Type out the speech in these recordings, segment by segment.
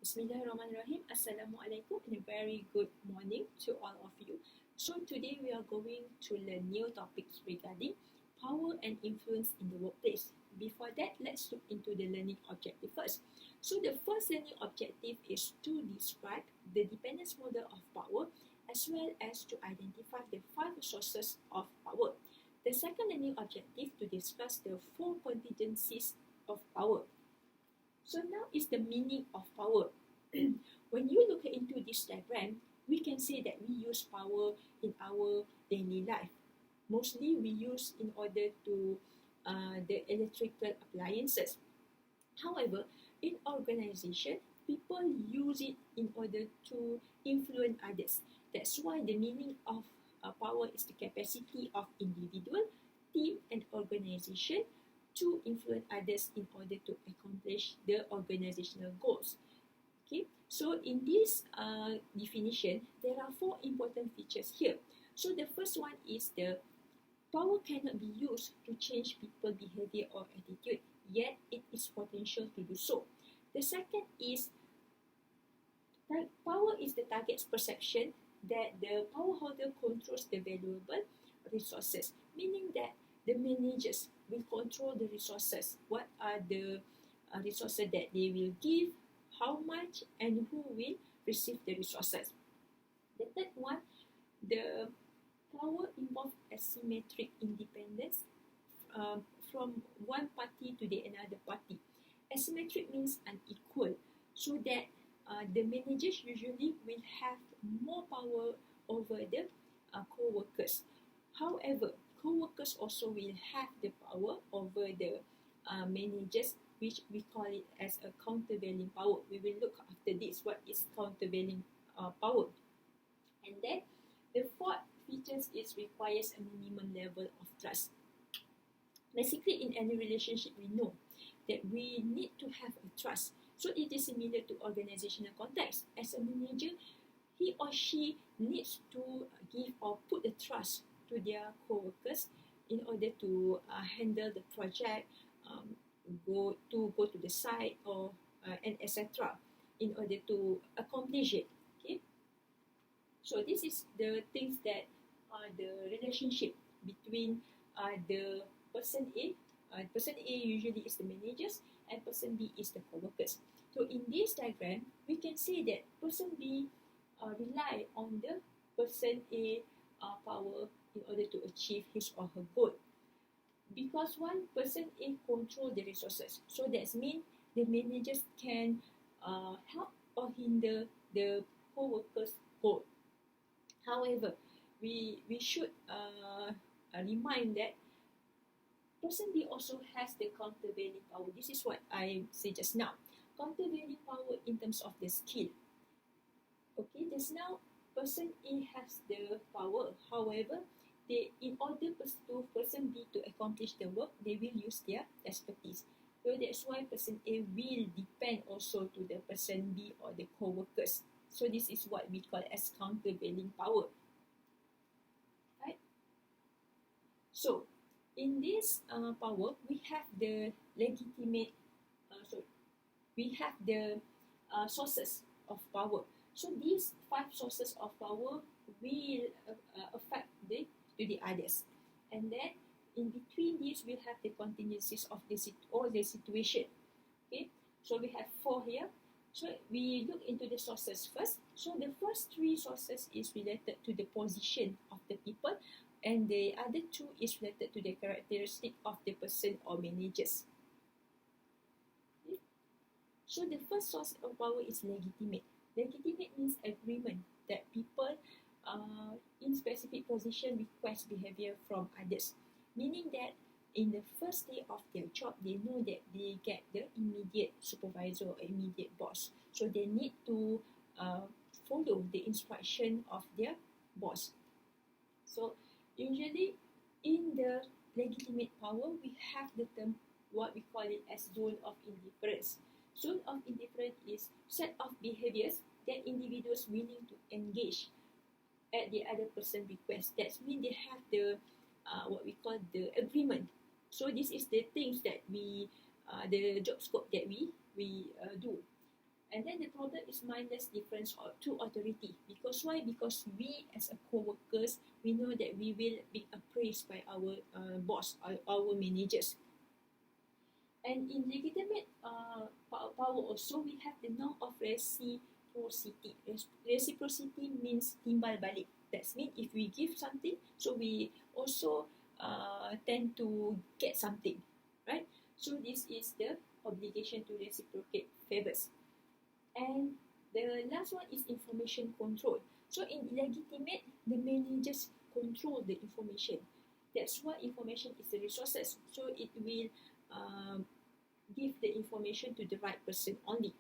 Bismillahirrahmanirrahim. Assalamualaikum and a very good morning to all of you. So today we are going to learn new topics regarding power and influence in the workplace. Before that, let's look into the learning objective first. So the first learning objective is to describe the dependence model of power as well as to identify the 5 sources of power. The second learning objective to discuss the 4 contingencies of power. So now is the meaning of power. When you look into this diagram, we can see that we use power in our daily life. Mostly we use in order to the electrical appliances. However, in organization, people use it in order to influence others. That's why the meaning of power is the capacity of individual, team, and organization to influence others in order to accomplish the organizational goals. Okay, so in this definition, there are 4 important features here. So the first one is the power cannot be used to change people's behavior or attitude, yet it is potential to do so. The second is that power is the target's perception that the power holder controls the valuable resources, meaning that the managers will control the resources. What are the resources that they will give, how much, and who will receive the resources. The third one, the power involves asymmetric independence from one party to the another party. Asymmetric means unequal, so that the managers usually will have more power over the co-workers. However, co-workers also will have the power over the managers, which we call it as a countervailing power. We will look after this, what is countervailing power. And then the fourth features is requires a minimum level of trust. Basically, in any relationship, we know that we need to have a trust. So it is similar to organizational context. As a manager, he or she needs to give or put the trust to their co-workers in order to handle the project, go to the site, or and etc. in order to accomplish it. Okay, so this is the things that the relationship between the person A. Person A usually is the managers, and person B is the co-workers. So in this diagram, we can see that person B rely on the person A power in order to achieve his or her goal. Because one person A control the resources, so that means the managers can help or hinder the co-workers' goal. However, we should remind that person B also has the countervailing power. This is what I said just now. Countervailing power in terms of the skill. Okay, just now person A has the power. However, in order to person B to accomplish the work, they will use their expertise. So that's why person A will depend also to the person B or the co-workers. So this is what we call as countervailing power. Right? So in this power, we have the legitimate. We have the sources of power. So these 5 sources of power will affect the others. And then in between these, we have the contingencies of the situation. Okay, so we have 4 here. So we look into the sources first. So the first 3 sources is related to the position of the people, and the other 2 is related to the characteristic of the person or managers. Okay. So the first source of power is legitimate. Legitimate means agreement that people in specific position request behavior from others, meaning that in the first day of their job, they know that they get the immediate supervisor or immediate boss. So they need to follow the instruction of their boss. So usually in the legitimate power, we have the term, what we call it as zone of indifference. Zone of indifference is set of behaviors that individuals willing to engage at the other person request. That means they have the what we call the agreement. So this is the things that we the job scope that we do. And then the problem is mindless difference to authority. Because why? Because we as a co-workers, we know that we will be appraised by our boss, our managers. And in legitimate power also, we have the norm of reciprocity. Reciprocity means timbal balik. That means if we give something, so we also tend to get something, right? So this is the obligation to reciprocate favors. And the last one is information control. So in legitimate, the managers control the information. That's why information is the resources. So it will give the information to the right person only.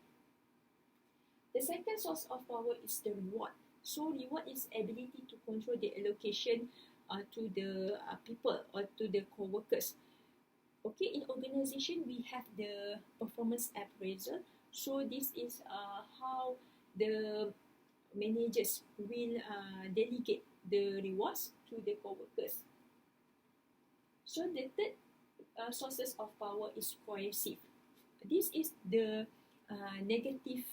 The second source of power is the reward. So reward is ability to control the allocation to the people or to the co-workers. Okay, in organization we have the performance appraisal. So this is how the managers will delegate the rewards to the co-workers. So the third sources of power is coercive. This is the negative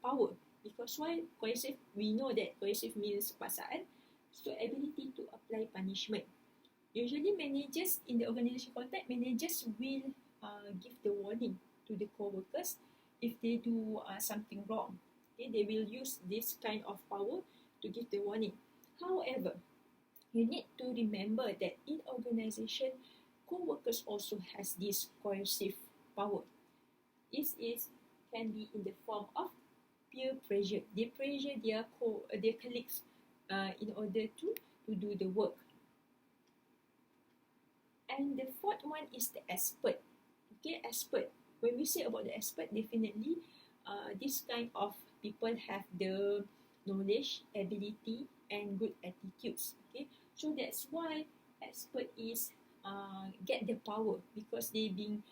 power. Because why coercive? We know that coercive means paksaan. So ability to apply punishment. Usually managers in the organization context, managers will give the warning to the co-workers if they do something wrong. Okay, they will use this kind of power to give the warning. However, you need to remember that in organization, co-workers also has this coercive power. This can be in the form of peer pressure. They pressure their colleagues in order to do the work. And the fourth one is the expert. Okay, expert. When we say about the expert, definitely this kind of people have the knowledge, ability, and good attitudes. Okay, so that's why expert is get the power because they being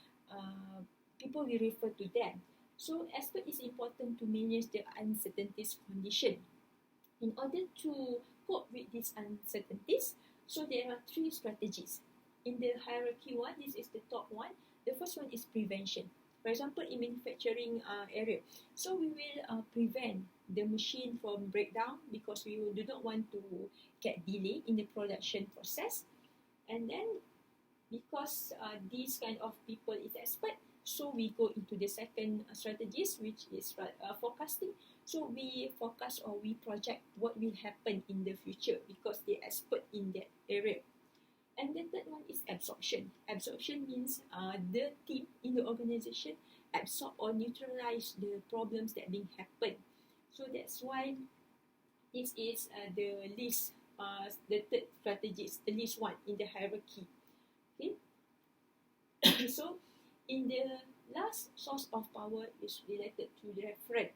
people will refer to them. So expert is important to manage the uncertainties condition. In order to cope with these uncertainties, so there are three strategies. In the hierarchy one, this is the top one. The first one is prevention. For example, in manufacturing area, so we will prevent the machine from breakdown because we do not want to get delay in the production process. And then because these kind of people is expert, so we go into the second strategies, which is forecasting. So we forecast or we project what will happen in the future because they expert in that area. And the third one is absorption. Absorption means the team in the organization absorb or neutralize the problems that being happen. So that's why this is the least, the third strategies, the least one in the hierarchy. Okay. So in the last source of power is related to the referent.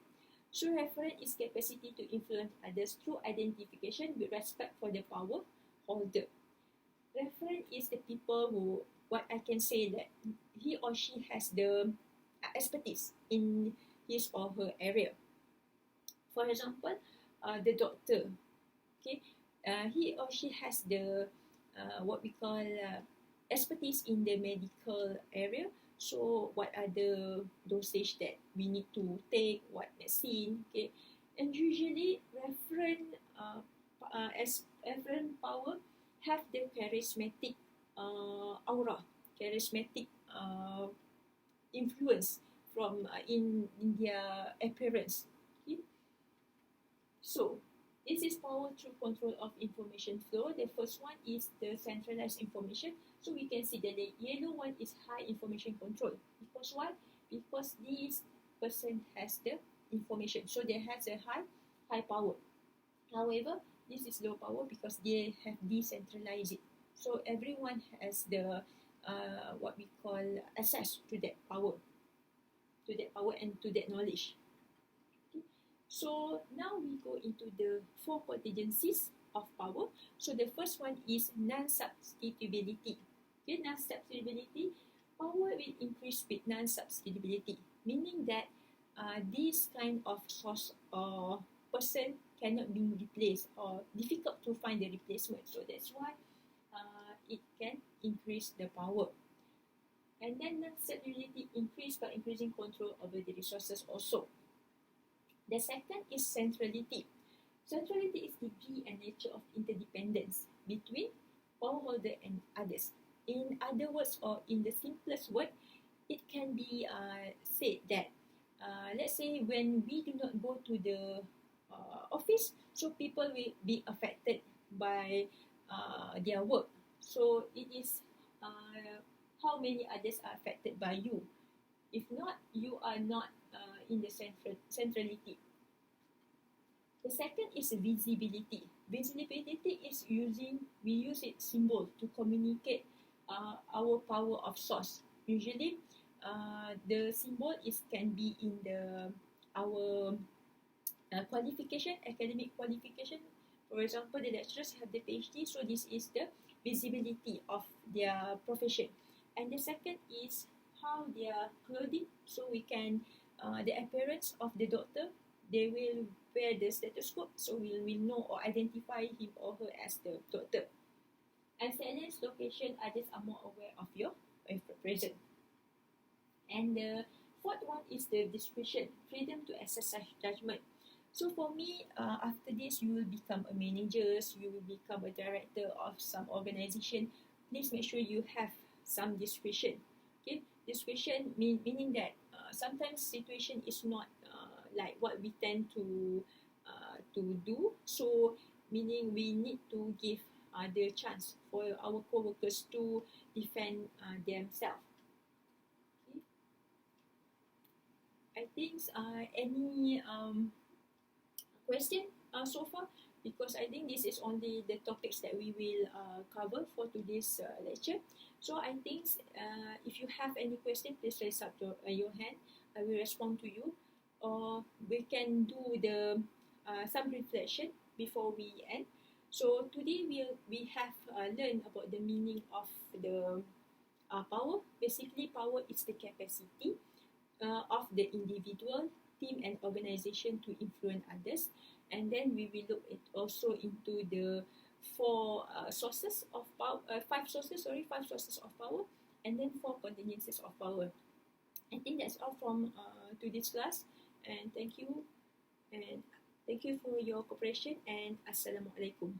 So referent is capacity to influence others through identification with respect for the power holder. Referent is the people who, what I can say that he or she has the expertise in his or her area. For example, the doctor, okay, he or she has the what we call expertise in the medical area. So what are the dosage that we need to take, what medicine, okay, and usually referent as referent power have the charismatic aura, charismatic influence from in their appearance. Okay? So this is power through control of information flow. The first one is the centralized information. So we can see that the yellow one is high information control. Because why? Because this person has the information. So they has a high power. However, this is low power because they have decentralized it. So everyone has the what we call access to that power, and to that knowledge. Okay. So now we go into the four contingencies of power. So the first one is non-substitutability. Okay, non-substitutability, power will increase with non-substitutability, meaning that this kind of source or person cannot be replaced or difficult to find the replacement. So that's why it can increase the power. And then non-substitutability increase by increasing control over the resources also. The second is centrality. Centrality is degree and nature of interdependence between power holder and others. In other words, or in the simplest word, it can be said that let's say when we do not go to the office, so people will be affected by their work. So it is how many others are affected by you. If not, you are not in the centrality. The second is visibility. Visibility is we use it symbol to communicate our power of source. Usually, the symbol can be in our qualification, academic qualification. For example, the lecturers have the PhD, so this is the visibility of their profession. And the second is how their clothing, so we can the appearance of the doctor. They will wear the stethoscope, so we will know or identify him or her as the doctor. And silence location, others are more aware of your presence. And the fourth one is the discretion, freedom to exercise judgment. So for me, after this, you will become a manager, you will become a director of some organization. Please make sure you have some discretion. Okay, discretion meaning that sometimes situation is not like what we tend to do. So meaning we need to give the chance for our co-workers to defend themselves. Okay. I think any question so far, because I think this is only the topics that we will cover for today's lecture. So I think if you have any question, please raise up your hand. I will respond to you, or we can do the some reflection before we end. So today we have learned about the meaning of the power. Basically, power is the capacity of the individual, team, and organization to influence others. And then we will look at also into the sources of power, five sources of power, and then 4 contingencies of power. I think that's all from today's class, and thank you for your cooperation, and Assalamualaikum.